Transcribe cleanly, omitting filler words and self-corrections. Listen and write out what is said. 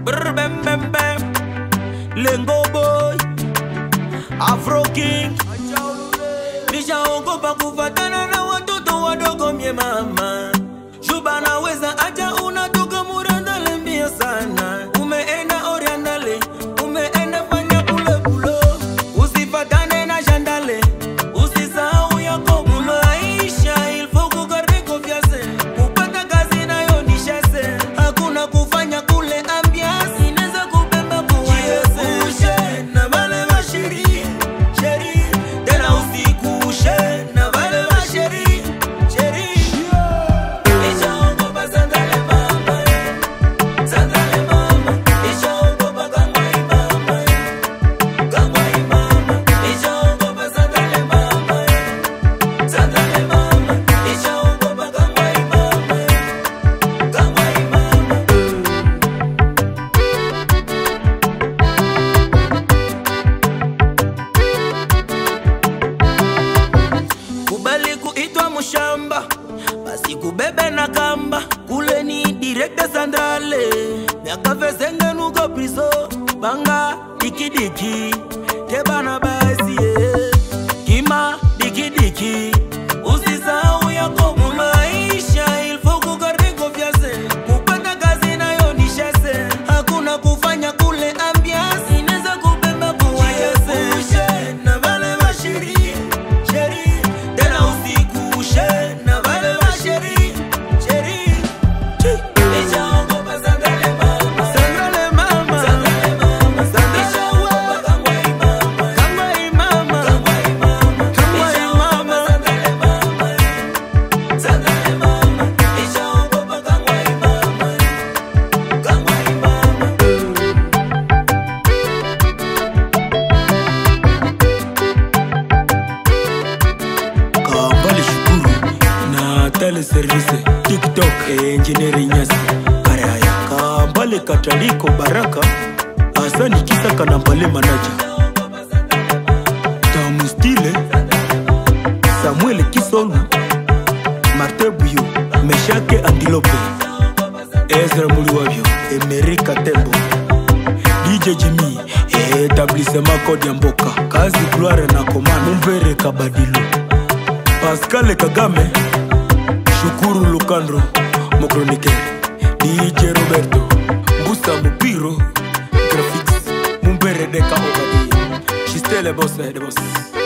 Brr bem bem bem. Lengo boy, Afro King. Nishaongo pa kufatana na watoto wadogo mie mama. Shubana weza aja unatoka Murandale mbio sana. Umeenda Oriandale, umeenda fanya kule bulo. Usifatane na Jandale, usisahau yako bulo. Aisha ilfo kugarde confiance, kupata kazi nayo ni chasse. Hakuna kufanya kule ambiance, ineza kubemba kuwayese. Na vale wa sheri, sheri, tena usikushe. Na vale wa sheri, sheri. Kubali kuitwa mushamba, basi kubebe na kamba. Kule ni direkte Sandrale, miaka vezenge nuko priso. Banga diki diki, kebana basi kima diki diki. Usisahau yako mulo. Aisha ilfo kugarde confiance, kupata kazi nayo ni chasse. Hakuna kufanya kule ambiance, ineza kubemba kuwayese. Na vale wa sheri, sheri, tena usikushe. Na vale wa sheri, sheri. Nishaongopa Sandrale mama, Sandrale mama, Sandrale mama, Sandrale kangwai mama, kangwai mama, kangwai mama, kangwai mama, Sandrale mama, Sandrale mama. Nishaongopa kangwai mama, kangwai mama. Kambale Shukuru na teleservice TikTok engineering nyasi Araya Kambale Kataliko Baraka Asani Kisa Kanampale manager Tamu Stile Samuel Kisolu Martin Buyo Meshake Andilope Ezra Muliwavyo Emerika Tembo DJ Jimmy Etablissement Kodi ya Mboka Kazi Gloire na Komano Mumbere Kabadilo Pascal Kagame Shukuru Lukandro Mokronike DJ Roberto Mbusa Mupiro Graphics Mumbere Deka Ogadi She's still a boss, the boss.